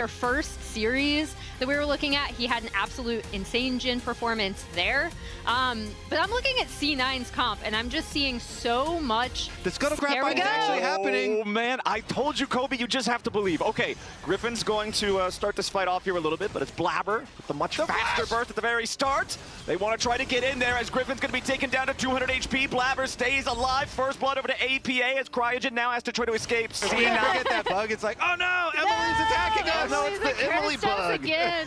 Our first series that we were looking at, he had an absolute insane Jhin performance there. But I'm looking at C9's comp, and I'm just seeing so much. The Scuttlecraft fight is actually happening. Oh, man. I told you, Kobe, you just have to believe. Okay, Griffin's going to start this fight off here a little bit, but it's Blabber with the much faster burst at the very start. They want to try to get in there as Griffin's going to be taken down to 200 HP. Blabber stays alive. First blood over to APA as Cryogen now has to try to escape. If we now get that bug, it's like, oh no, Emily's attacking us. No, it's the Emily bug. Again.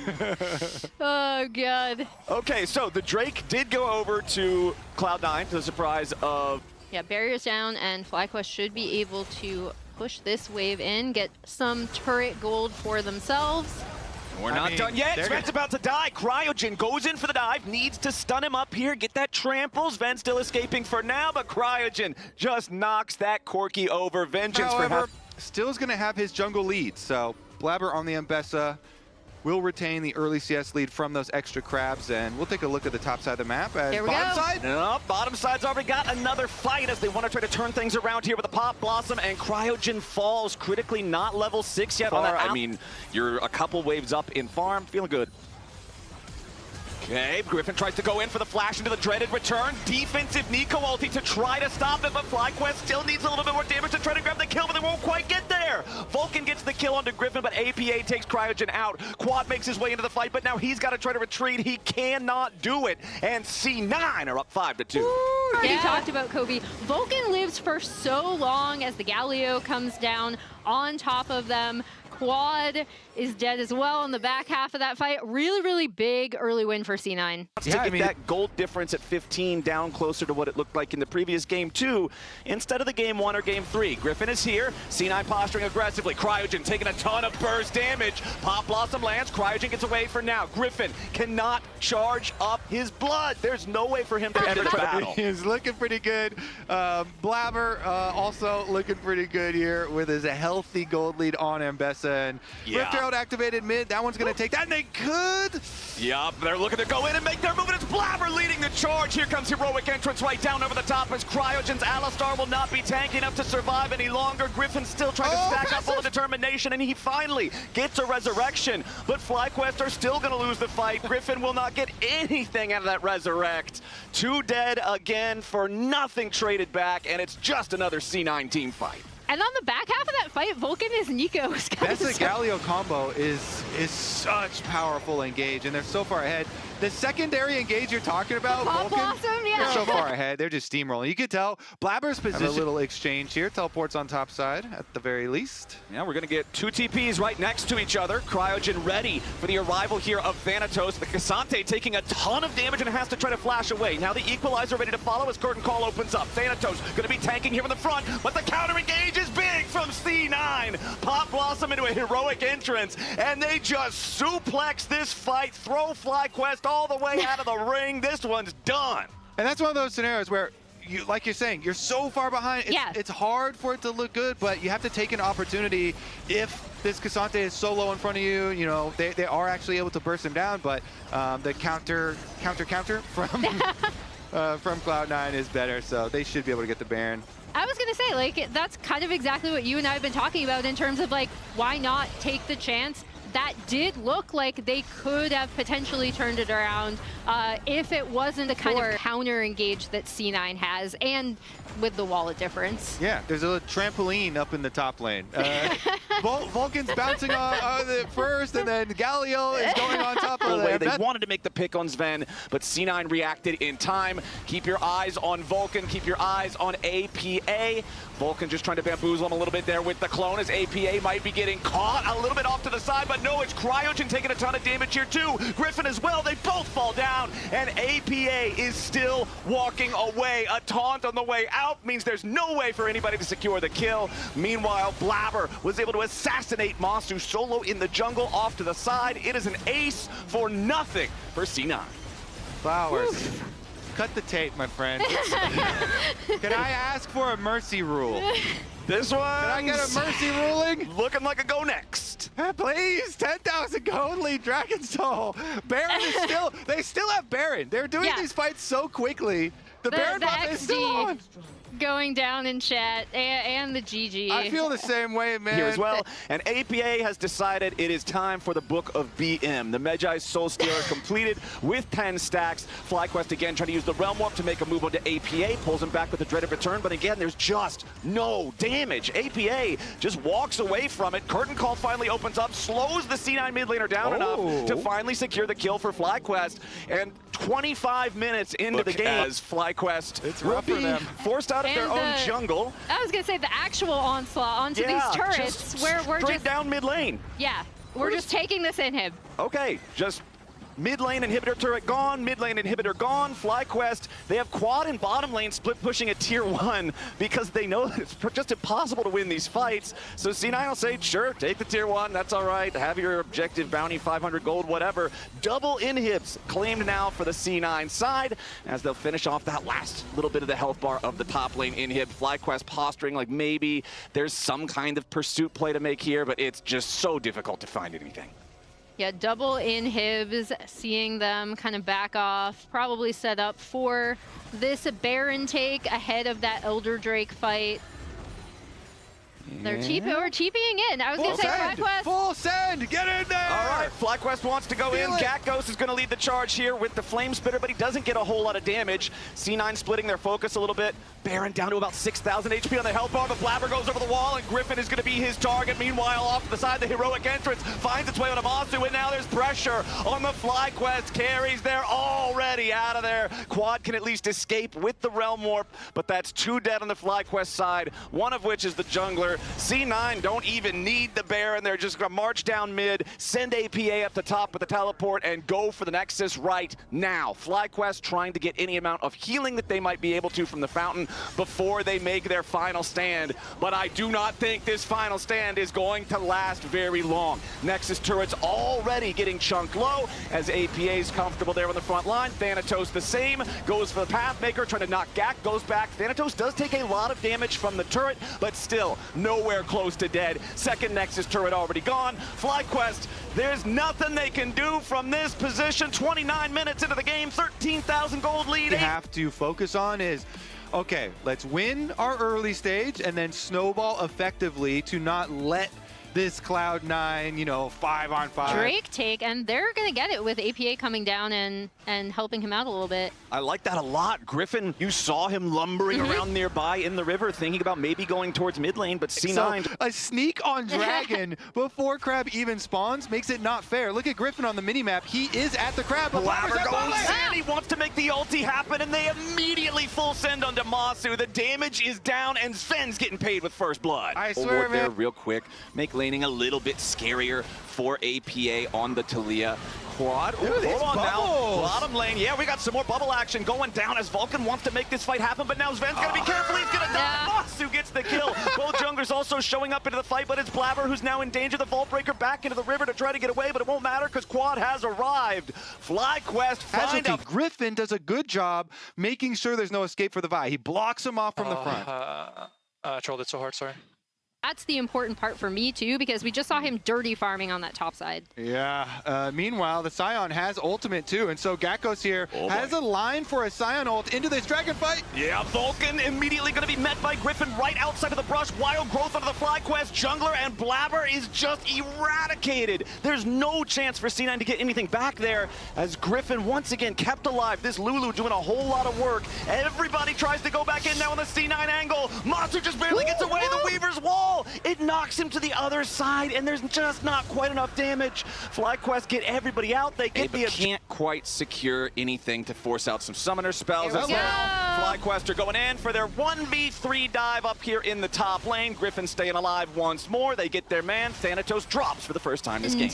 Oh, God. Okay, so the Drake did go over to Cloud9 to the surprise of... Yeah, barriers down, and FlyQuest should be able to push this wave in, get some turret gold for themselves. We're not done yet. Sven's about to die. Cryogen goes in for the dive, needs to stun him up here, get that trample. Sven still escaping for now, but Cryogen just knocks that Corki over. Vengeance for him. Still's going to have his jungle lead, so Blabber on the Mbessa will retain the early CS lead from those extra crabs, and we'll take a look at the top side of the map. There we bottom go. side? No, bottom side's already got another fight as they want to try to turn things around here with a Pop Blossom, and Cryogen falls critically, not level 6 yet on that. I mean, you're a couple waves up in farm, feeling good. Okay, Griffin tries to go in for the flash into the dreaded return. Defensive Nico ulti to try to stop it, but FlyQuest still needs a little bit more damage to try to grab the kill, but they won't quite get there. Vulcan gets the kill onto Griffin, but APA takes Cryogen out. Quad makes his way into the fight, but now he's got to try to retreat. He cannot do it, and C9 are up 5-2. You talked about Kobe. Vulcan lives for so long as the Galio comes down on top of them. Quad is dead as well in the back half of that fight. Really, really big early win for C9. Yeah, to get that gold difference at 15 down closer to what it looked like in the previous game 2 instead of the game 1 or game 3. Griffin is here. C9 posturing aggressively. Cryogen taking a ton of burst damage. Pop Blossom lands. Cryogen gets away for now. Griffin cannot charge up his blood. There's no way for him to enter the battle. He's looking pretty good. Blabber also looking pretty good here with his healthy gold lead on Mbessa. And Rift Herald activated mid. That one's going to take that, and they could. Yup, they're looking to go in and make their move, and it's Blabber leading the charge. Here comes heroic entrance right down over the top as Cryogen's Alistar will not be tanky enough to survive any longer. Griffin's still trying to stack up all the determination, and he finally gets a resurrection. But FlyQuest are still going to lose the fight. Griffin will not get anything out of that resurrect. 2 dead again for nothing traded back, and it's just another C9 team fight. And on the back half of that fight, Vulcan is Nico's. That's the Galio combo is such powerful engage, and they're so far ahead. The secondary engage you're talking about, Pop Blossom, yeah. They're so far ahead. They're just steamrolling. You could tell Blabber's position. Have a little exchange here. Teleports on top side at the very least. Yeah, we're going to get 2 TPs right next to each other. Cryogen ready for the arrival here of Thanatos. The Cassante taking a ton of damage and has to try to flash away. Now the Equalizer ready to follow as Curtain Call opens up. Thanatos going to be tanking here in the front, but the counter engage is big from C9. Pop Blossom into a heroic entrance, and they just suplex this fight, throw FlyQuest all the way out of the ring. This one's done. And that's one of those scenarios where, you, like you're saying, you're so far behind. It's hard for it to look good, but you have to take an opportunity. If this Cassante is so low in front of you, you know, they are actually able to burst him down, but the counter from from Cloud9 is better, so they should be able to get the Baron. I was gonna say, like, that's kind of exactly what you and I have been talking about in terms of, like, why not take the chance? That did look like they could have potentially turned it around if it wasn't the kind of counter engage that C9 has, and with the wallet difference. Yeah, there's a little trampoline up in the top lane. Vulcan's bouncing on it first, and then Galio is going on top of it. They wanted to make the pick on Sven, but C9 reacted in time. Keep your eyes on Vulcan. Keep your eyes on APA. Vulcan just trying to bamboozle him a little bit there with the clone as APA might be getting caught a little bit off to the side, but no, it's Cryogen taking a ton of damage here too. Griffin as well, they both fall down, and APA is still walking away. A taunt on the way out means there's no way for anybody to secure the kill. Meanwhile, Blabber was able to assassinate Masu solo in the jungle off to the side. It is an ace for nothing for C9. Flowers. Woo. Cut the tape, my friend. Can I ask for a mercy rule? This one. Can I get a mercy ruling? Looking like a go next. Please, 10,000 gold lead, Dragon Soul. Baron is still, they still have Baron. They're doing these fights so quickly. The Baron buff is still on. going down in chat, and the GG. I feel the same way, man. Here as well. And APA has decided it is time for the Book of BM. The Medjai's Soul Stealer completed with 10 stacks. FlyQuest again trying to use the Realm Warp to make a move onto APA, pulls him back with the dreaded return, but again, there's just no damage. APA just walks away from it. Curtain Call finally opens up, slows the C9 mid laner down enough to finally secure the kill for FlyQuest. And 25 minutes into the game, as FlyQuest will be forced out of their own jungle. I was going to say the actual onslaught onto these turrets, where we're just down mid lane. Yeah, we're just taking this inhib. Okay, just mid lane inhibitor turret gone, mid lane inhibitor gone. FlyQuest, they have quad and bottom lane split pushing a tier 1 because they know that it's just impossible to win these fights. So C9 will say, sure, take the tier 1, that's all right. Have your objective bounty, 500 gold, whatever. Double inhibs claimed now for the C9 side as they'll finish off that last little bit of the health bar of the top lane inhib. FlyQuest posturing like maybe there's some kind of pursuit play to make here, but it's just so difficult to find anything. Yeah, double inhibs, seeing them kind of back off, probably set up for this Baron take ahead of that Elder Drake fight. They're TPing in. I was going to say FlyQuest. Full send! Get in there! All right, FlyQuest wants to go in. Gatghost is going to lead the charge here with the Flame Spitter, but he doesn't get a whole lot of damage. C9 splitting their focus a little bit. Baron down to about 6,000 HP on the health bar, but Blabber goes over the wall, and Griffin is going to be his target. Meanwhile, off to the side, the heroic entrance finds its way on Amasu, and now there's pressure on the FlyQuest carries. They're already out of there. Quad can at least escape with the Realm Warp, but that's 2 dead on the FlyQuest side, one of which is the jungler. C9 don't even need the Baron. They're just going to march down mid, send APA up the top with the teleport, and go for the Nexus right now. FlyQuest trying to get any amount of healing that they might be able to from the fountain before they make their final stand. But I do not think this final stand is going to last very long. Nexus turrets already getting chunked low as APA's comfortable there on the front line. Thanatos the same, goes for the Pathmaker, trying to knock Gak, goes back. Thanatos does take a lot of damage from the turret, but still nowhere close to dead. Second Nexus turret already gone. FlyQuest, there's nothing they can do from this position. 29 minutes into the game, 13,000 gold lead. You have to focus on is, okay, let's win our early stage and then snowball effectively to not let this Cloud9, you know, 5-on-5. Drake take, and they're going to get it with APA coming down and helping him out a little bit. I like that a lot. Griffin, you saw him lumbering around nearby in the river, thinking about maybe going towards mid lane, but C9... So, a sneak on Dragon before Crab even spawns makes it not fair. Look at Griffin on the minimap. He is at the Crab, but Blabber goes in. He wants to make the ulti happen, and they immediately full send onto Masu. The damage is down, and Sven's getting paid with first blood. I swear, man. There real quick. Make laning a little bit scarier for APA on the Taliyah. Quad. Ooh, hold on now. Bottom lane. Yeah, we got some more bubble action going down as Vulcan wants to make this fight happen, but now Sven's going to be careful. He's going to die. Masu gets the kill. Both junglers also showing up into the fight, but it's Blabber who's now in danger. The Vault Breaker back into the river to try to get away, but it won't matter because Quad has arrived. FlyQuest find a... Griffin does a good job making sure there's no escape for the Vi. He blocks him off from the front. Trolled it so hard, sorry. That's the important part for me, too, because we just saw him dirty farming on that top side. Yeah. Meanwhile, the Scion has ultimate, too, and so Gatghost here has a line for a Scion ult into this Dragon fight. Yeah, Vulcan immediately going to be met by Griffin right outside of the brush. Wild growth onto the FlyQuest jungler, and Blabber is just eradicated. There's no chance for C9 to get anything back there as Griffin once again kept alive. This Lulu doing a whole lot of work. Everybody tries to go back in now on the C9 angle. Monster just barely gets away. The Weaver's wall. It knocks him to the other side, and there's just not quite enough damage. FlyQuest get everybody out. They get can't quite secure anything to force out some summoner spells as well. FlyQuest are going in for their 1v3 dive up here in the top lane. Griffin staying alive once more. They get their man. Thanatos drops for the first time this game.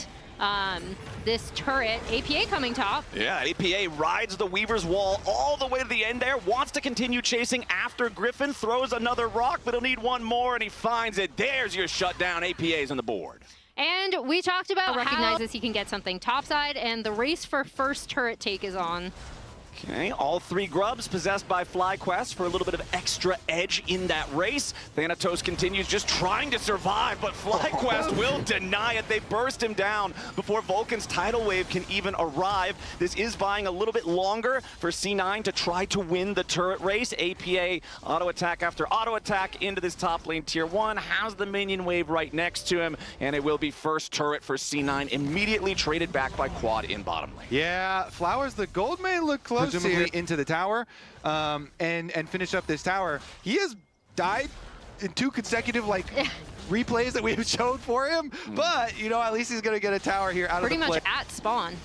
This turret, APA coming top. Yeah, APA rides the Weaver's wall all the way to the end there, wants to continue chasing after Griffin, throws another rock, but he'll need one more, and he finds it. There's your shutdown. APA's on the board. And we talked about recognizes he can get something topside, and the race for first turret take is on. Okay, all 3 grubs possessed by FlyQuest for a little bit of extra edge in that race. Thanatos continues just trying to survive, but FlyQuest will deny it. They burst him down before Vulcan's tidal wave can even arrive. This is buying a little bit longer for C9 to try to win the turret race. APA auto attack after auto attack into this top lane tier 1, has the minion wave right next to him, and it will be first turret for C9 immediately traded back by Quad in bottom lane. Yeah, Flowers, the gold may look close here into the tower and finish up this tower. He has died in 2 consecutive replays that we've showed for him, but you know, at least he's gonna get a tower here out of the play. Pretty much at spawn.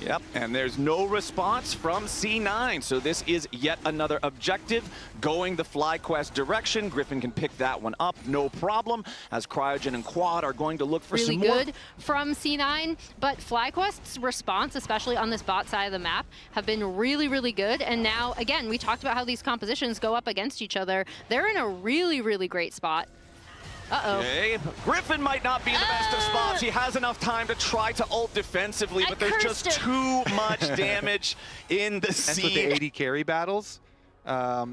Yep, and there's no response from C9, so this is yet another objective going the FlyQuest direction. Griffin can pick that one up, no problem, as Cryogen and Quad are going to look for some more. Really good from C9, but FlyQuest's response, especially on this bot side of the map, have been really, really good. And now, again, we talked about how these compositions go up against each other. They're in a really, really great spot. Uh-oh. Okay. Griffin might not be in the best of spots. He has enough time to try to ult defensively, but there's just too much damage in the scene. That's what the AD carry battles.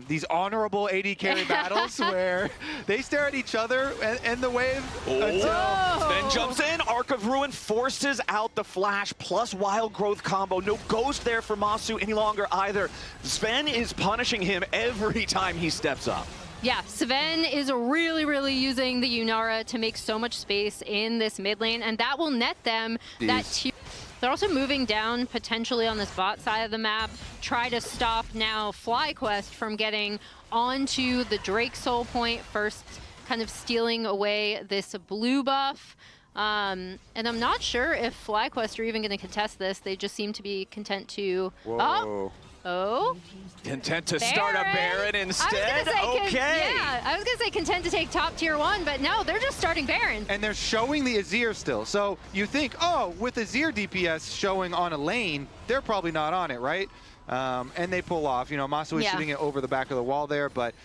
These honorable AD carry battles where they stare at each other and the wave until Sven jumps in. Arc of Ruin forces out the flash plus wild growth combo. No ghost there for Masu any longer either. Sven is punishing him every time he steps up. Yeah, Sven is really, really using the Yunara to make so much space in this mid lane, and that will net them that tier. They're also moving down potentially on this bot side of the map, try to stop now FlyQuest from getting onto the Drake Soul Point, first kind of stealing away this blue buff. And I'm not sure if FlyQuest are even going to contest this. They just seem to be content to... Oh, content to start a Baron instead? I was going to say content to take top tier 1, but no, they're just starting Baron. And they're showing the Azir still. So you think, oh, with Azir DPS showing on a lane, they're probably not on it, right? And they pull off. You know, Masu is shooting it over the back of the wall there, but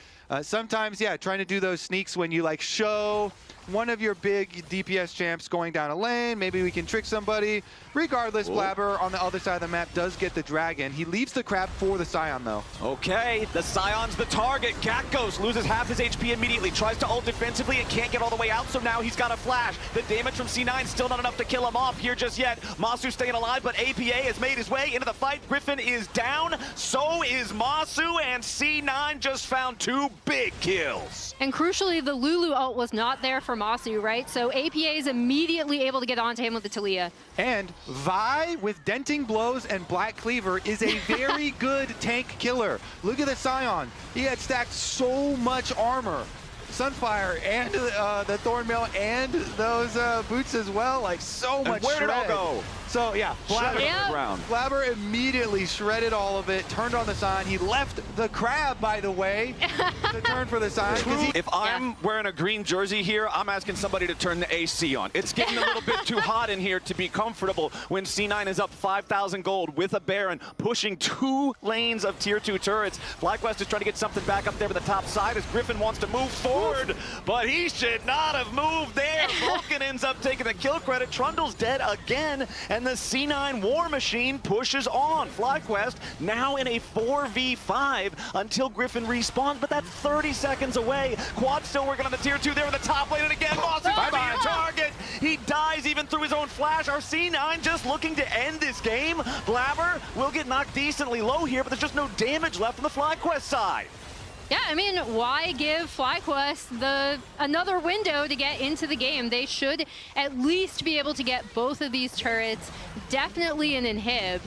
sometimes, yeah, trying to do those sneaks when you show one of your big DPS champs going down a lane, maybe we can trick somebody. Regardless, Blabber on the other side of the map does get the dragon. He leaves the crab for the Scion, though. Okay, the Scion's the target. Gatgos loses half his HP immediately, tries to ult defensively and can't get all the way out, so now he's got a flash. The damage from C9 still not enough to kill him off here just yet. Masu staying alive, but APA has made his way into the fight. Griffin is down, so is Masu, and C9 just found 2 big kills. And crucially, the Lulu ult was not there for Masu, right? So APA is immediately able to get onto him with the Taliyah. And Vi with denting blows and Black Cleaver is a very good tank killer. Look at the Scion. He had stacked so much armor. Sunfire and the Thornmail and those boots as well, so much where did it all shred. go? So yeah, Blabber immediately shredded all of it, turned on the sign. He left the crab, by the way, to turn for the sign. If I'm wearing a green jersey here, I'm asking somebody to turn the AC on. It's getting a little bit too hot in here to be comfortable when C9 is up 5,000 gold with a Baron, pushing 2 lanes of tier 2 turrets. FlyQuest is trying to get something back up there with the top side as Griffin wants to move forward, but he should not have moved there. Vulcan ends up taking the kill credit. Trundle's dead again, and the C9 War Machine pushes on. FlyQuest now in a 4v5 until Griffin respawns, but that's 30 seconds away. Quad still working on the tier 2 there in the top lane, and again, Moss is going to be a target. He dies even through his own flash. Our C9 just looking to end this game. Blabber will get knocked decently low here, but there's just no damage left on the FlyQuest side. Yeah, I mean, why give FlyQuest another window to get into the game? They should at least be able to get both of these turrets. Definitely an inhib.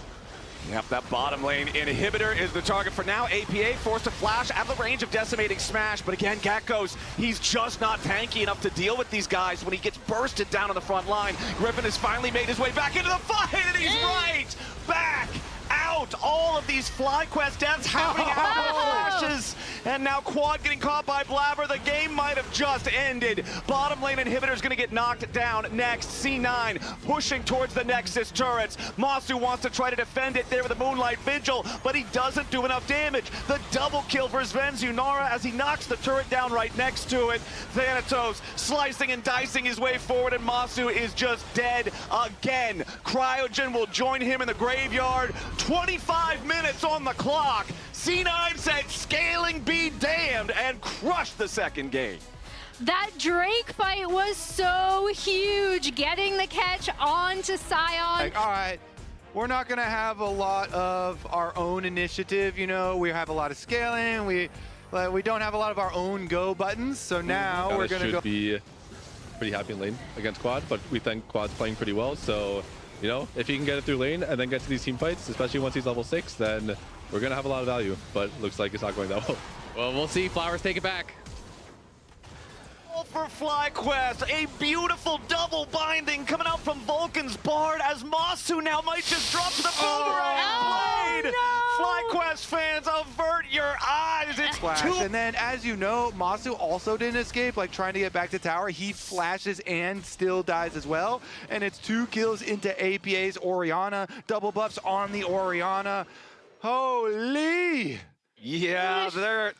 Yep, that bottom lane inhibitor is the target for now. APA forced to flash at the range of Decimating Smash, but again, Gatgos, he's just not tanky enough to deal with these guys when he gets bursted down on the front line. Griffin has finally made his way back into the fight, and he's right back out. All of these FlyQuest deaths happening after flashes, and now Quad getting caught by Blabber. The game might have just ended. Bottom lane inhibitor is going to get knocked down next. C9 pushing towards the Nexus turrets. Masu wants to try to defend it there with a Moonlight Vigil, but he doesn't do enough damage. The double kill for Sven's Yunara as he knocks the turret down right next to it. Thanatos slicing and dicing his way forward, and Masu is just dead again. Cryogen will join him in the graveyard. 12 25 minutes on the clock. C9 said scaling be damned and crushed the second game. That Drake fight was so huge, getting the catch onto Sion. Like, all right, we're not going to have a lot of our own initiative, you know. We have a lot of scaling. We don't have a lot of our own go buttons. So now we're going to go. Be pretty happy in lane against Quad, but we think Quad's playing pretty well. So, you know, if he can get it through lane and then get to these team fights, especially once he's level 6, then we're going to have a lot of value. But looks like it's not going that well. Well, we'll see. Flowers take it back. For FlyQuest, a beautiful double binding coming out from Vulcan's Bard as Masu now might just drop to the boomerang blade. No. FlyQuest fans, avert your eyes. It's Flash. two. And then, as you know, Masu also didn't escape, like trying to get back to tower. He flashes and still dies as well. And it's 2 kills into APA's Orianna. Double buffs on the Orianna. Holy! Yeah,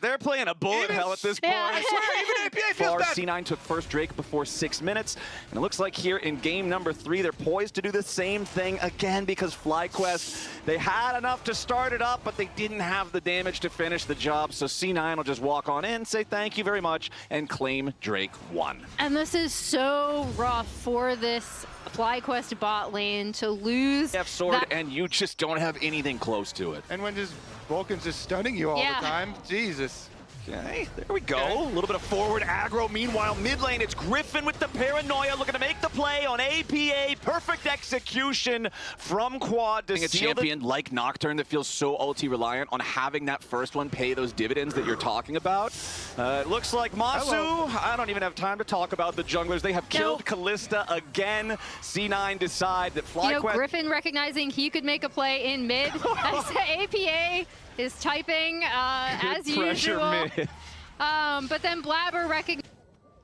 they're playing a bullet hell at this point. I swear, even APA feels bad. C9 took first Drake before 6 minutes, and it looks like here in game number 3, they're poised to do the same thing again because FlyQuest, they had enough to start it up, but they didn't have the damage to finish the job, so C9 will just walk on in, say thank you very much, and claim Drake 1. And this is so rough for this FlyQuest bot lane to lose. Sword, and you just don't have anything close to it. And when just Vulcan's just stunning you all the time, Jesus. Okay, there we go. A little bit of forward aggro. Meanwhile, mid lane, it's Griffin with the paranoia looking to make the play on APA. Perfect execution from Quad to a champion like Nocturne that feels so ulti reliant on having that first one pay those dividends that you're talking about. It looks like Masu, I don't even have time to talk about the junglers. They have killed Kalista again. C9 decide that FlyQuest... You know, Griffin recognizing he could make a play in mid. As APA is typing as usual. But then Blabber recognizes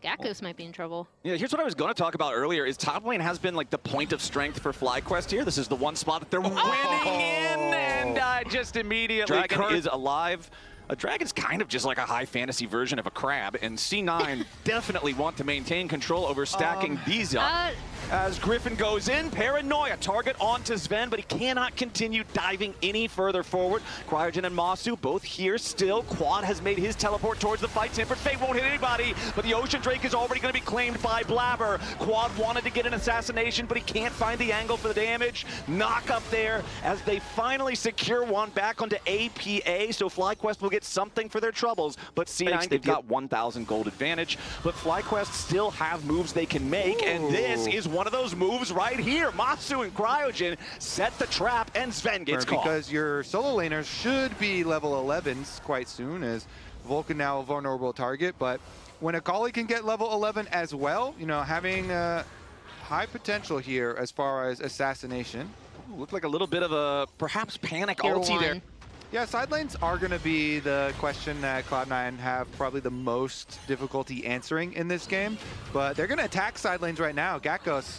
Gakkos might be in trouble. Yeah, here's what I was going to talk about earlier is top lane has been like the point of strength for FlyQuest here. This is the one spot that they're winning in, and just immediately Dragon is alive. A dragon's kind of just like a high fantasy version of a crab, and C9 definitely want to maintain control over stacking these up. As Griffin goes in, paranoia, target onto Sven, but he cannot continue diving any further forward. Cryogen and Masu both here still. Quad has made his teleport towards the fight. Tempered Fate won't hit anybody, but the Ocean Drake is already going to be claimed by Blabber. Quad wanted to get an assassination, but he can't find the angle for the damage. Knock up there as they finally secure one back onto APA, so FlyQuest will get something for their troubles, but C9, they've got 1,000 gold advantage, but FlyQuest still have moves they can make, and this is one of those moves right here. Masu and Cryogen set the trap, and Sven gets caught. Because your solo laners should be level 11s quite soon, as Vulcan now a vulnerable target, but when Akali can get level 11 as well, you know, having high potential here as far as assassination. Looked like a little bit of a perhaps panic ulti there. Yeah, side lanes are going to be the question that Cloud9 have probably the most difficulty answering in this game, but they're going to attack side lanes right now. Gakkos.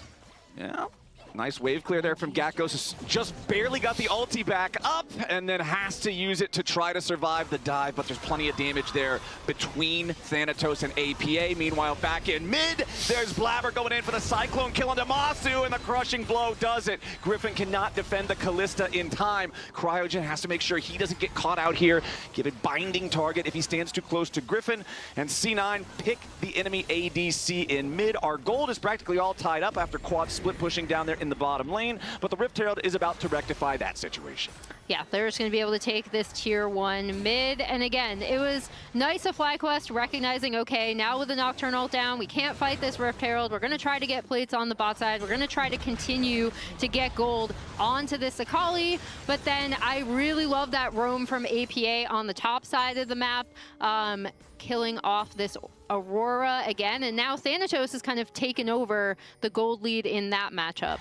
Yeah. Nice wave clear there from Gakkos. Just barely got the ulti back up and then has to use it to try to survive the dive, but there's plenty of damage there between Thanatos and APA. Meanwhile, back in mid, there's Blabber going in for the Cyclone kill onto Masu, and the crushing blow does it. Griffin cannot defend the Kalista in time. Cryogen has to make sure he doesn't get caught out here. Give it binding target if he stands too close to Griffin. And C9 pick the enemy ADC in mid. Our gold is practically all tied up after Quad split pushing down there in the bottom lane, but the Rift Herald is about to rectify that situation. Yeah, they're just going to be able to take this tier 1 mid. And again, it was nice of FlyQuest recognizing, okay, now with the Nocturnal down, we can't fight this Rift Herald. We're going to try to get plates on the bot side. We're going to try to continue to get gold onto this Akali. But then I really love that roam from APA on the top side of the map, killing off this Aurora again. And now Thanatos has kind of taken over the gold lead in that matchup.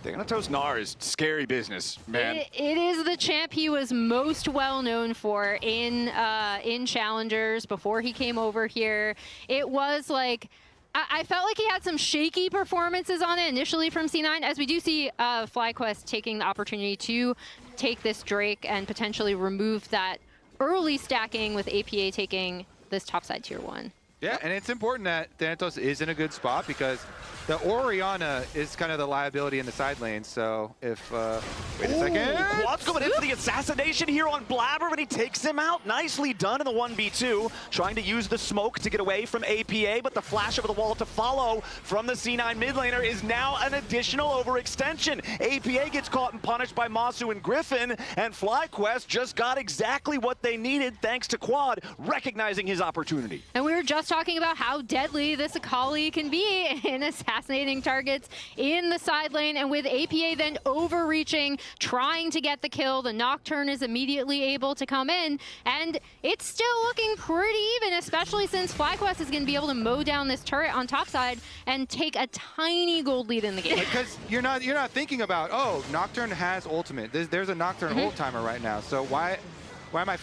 Thanatos Gnar is scary business, man. It is the champ he was most well known for in Challengers before he came over here. It was like, I felt like he had some shaky performances on it initially from C9, as we do see FlyQuest taking the opportunity to take this Drake and potentially remove that early stacking with APA taking this topside tier 1. Yeah, and it's important that Thanatos is in a good spot because the Orianna is kind of the liability in the side lane. So if, wait a second. Quad's going in for the assassination here on Blabber, but he takes him out. Nicely done in the 1v2. Trying to use the smoke to get away from APA, but the flash over the wall to follow from the C9 mid laner is now an additional overextension. APA gets caught and punished by Masu and Griffin, and FlyQuest just got exactly what they needed thanks to Quad recognizing his opportunity. And we were just talking about how deadly this Akali can be in assassinating targets in the side lane, and with APA then overreaching, trying to get the kill, the Nocturne is immediately able to come in, and it's still looking pretty even, especially since FlyQuest is going to be able to mow down this turret on top side and take a tiny gold lead in the game. Because you're not thinking about, oh, Nocturne has ultimate. There's a Nocturne ult timer right now, so why am I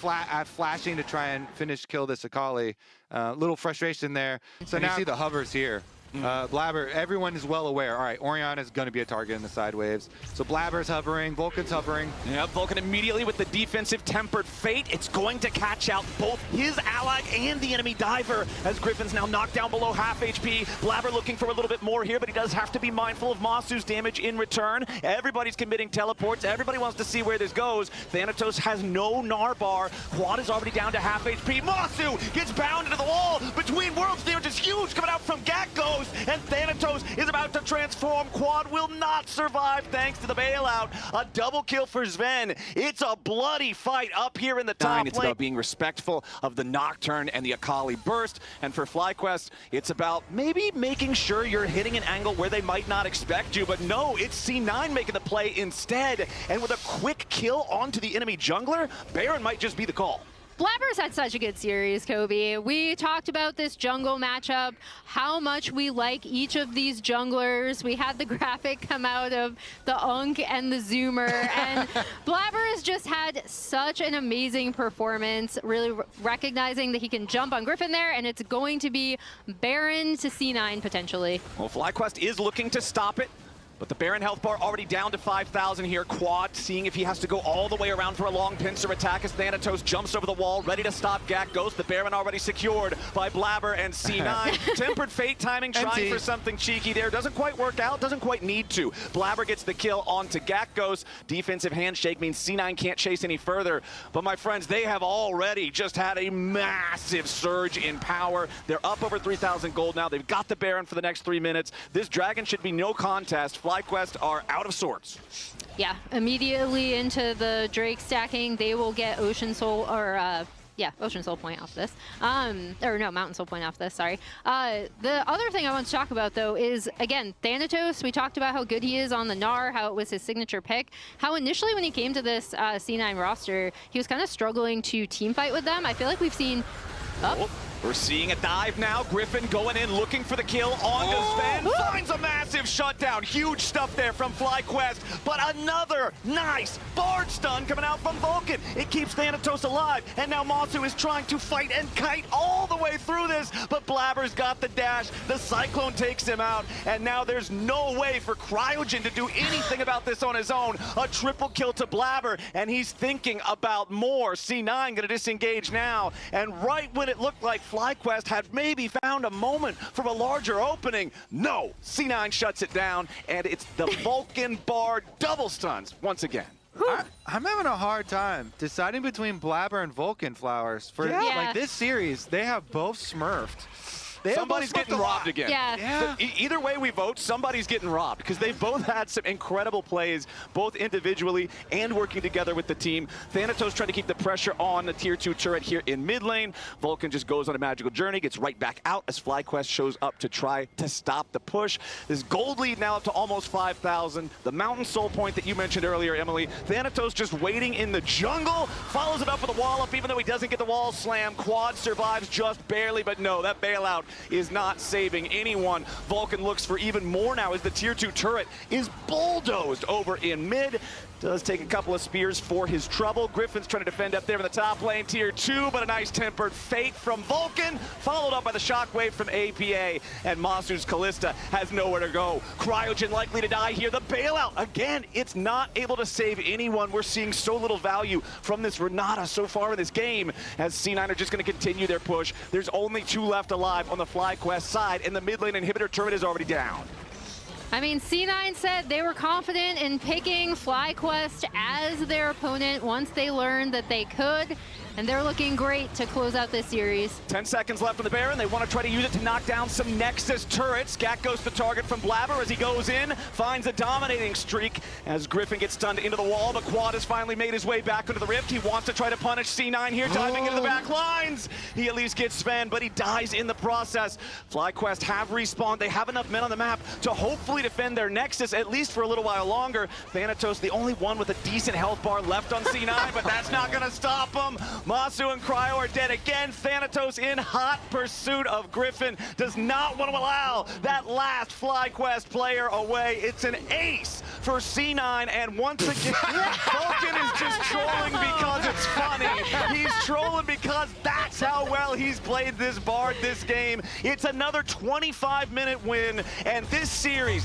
flashing to try and kill this Akali? Little frustration there. So now you see the hovers here. Blabber, everyone is well aware. All right, Orianna is going to be a target in the side waves. So Blabber's hovering, Vulcan's hovering. Yeah, Vulcan immediately with the defensive tempered fate. It's going to catch out both his ally and the enemy diver as Griffin's now knocked down below half HP. Blabber looking for a little bit more here, but he does have to be mindful of Masu's damage in return. Everybody's committing teleports. Everybody wants to see where this goes. Thanatos has no Gnar bar. Quad is already down to half HP. Masu gets bound into the wall. Between worlds damage is huge coming out from Gakko. And Thanatos is about to transform. Quad will not survive thanks to the bailout. A double kill for Sven. It's a bloody fight up here in the top lane. It's about being respectful of the Nocturne and the Akali burst. And for FlyQuest, it's about maybe making sure you're hitting an angle where they might not expect you. But no, it's C9 making the play instead. And with a quick kill onto the enemy jungler, Baron might just be the call. Blabber's had such a good series, Kobe. We talked about this jungle matchup, how much we like each of these junglers. We had the graphic come out of the Unk and the Zoomer, and Blabber has just had such an amazing performance, really recognizing that he can jump on Griffin there, and it's going to be Baron to C9 potentially. Well, FlyQuest is looking to stop it. But the Baron health bar already down to 5,000 here. Quad seeing if he has to go all the way around for a long pincer attack as Thanatos jumps over the wall, ready to stop Gakko. The Baron already secured by Blabber and C9. Tempered fate timing, trying for something cheeky there. Doesn't quite work out, doesn't quite need to. Blabber gets the kill onto Gakko. Defensive handshake means C9 can't chase any further. But my friends, they have already just had a massive surge in power. They're up over 3,000 gold now. They've got the Baron for the next 3 minutes. This Dragon should be no contest. FlyQuest are out of sorts. Yeah, immediately into the Drake stacking. They will get Ocean Soul, or yeah, Ocean Soul point off this. Or no, Mountain Soul point off this, sorry. The other thing I want to talk about, though, is, again, Thanatos. We talked about how good he is on the Gnar, how it was his signature pick. How initially when he came to this C9 roster, he was kind of struggling to team fight with them. I feel like we've seen... Oh. We're seeing a dive now. Griffin going in, looking for the kill on Sven. Finds a massive shutdown. Huge stuff there from FlyQuest. But another nice Bard stun coming out from Vulcan. It keeps Thanatos alive. And now Masu is trying to fight and kite all the way through this. But Blabber's got the dash. The Cyclone takes him out. And now there's no way for Cryogen to do anything about this on his own. A triple kill to Blabber. And he's thinking about more. C9 going to disengage now. And right when it looked like FlyQuest had maybe found a moment from a larger opening, no, C9 shuts it down, and it's the Vulcan Bard double stuns once again. I'm having a hard time deciding between Blabber and Vulcan Flowers. For like this series, they have both smurfed. Somebody's getting robbed again. Yeah. So either way we vote, somebody's getting robbed because they've both had some incredible plays, both individually and working together with the team. Thanatos trying to keep the pressure on the tier 2 turret here in mid lane. Vulcan just goes on a magical journey, gets right back out as FlyQuest shows up to try to stop the push. This gold lead now up to almost 5,000. The Mountain Soul point that you mentioned earlier, Emily. Thanatos just waiting in the jungle, follows it up with a wall up even though he doesn't get the wall slam. Quad survives just barely, but no, that bailout is not saving anyone. Vulcan looks for even more now as the tier 2 turret is bulldozed over in mid. Does take a couple of spears for his trouble. Griffin's trying to defend up there in the top lane, tier 2, but a nice tempered fate from Vulcan, followed up by the shockwave from APA, and Masu's Kalista has nowhere to go. Cryogen likely to die here. The bailout, again, it's not able to save anyone. We're seeing so little value from this Renata so far in this game, as C9 are just going to continue their push. There's only 2 left alive on the FlyQuest side, and the mid lane inhibitor turret is already down. I mean, C9 said they were confident in picking FlyQuest as their opponent once they learned that they could, and they're looking great to close out this series. 10 seconds left on the Baron. They want to try to use it to knock down some Nexus turrets. Scat goes to target from Blabber as he goes in, finds a dominating streak as Griffin gets stunned into the wall, but Quad has finally made his way back into the rift. He wants to try to punish C9 here, diving into the back lines. He at least gets Sven, but he dies in the process. FlyQuest have respawned. They have enough men on the map to hopefully defend their Nexus, at least for a little while longer. Thanatos, the only one with a decent health bar left on C9, but that's not going to stop him. Masu and Cryo are dead again. Thanatos in hot pursuit of Griffin. Does not want to allow that last FlyQuest player away. It's an ace for C9, and once again, Vulcan is just trolling because it's funny. He's trolling because that's how well he's played this Bard this game. It's another 25-minute win, and this series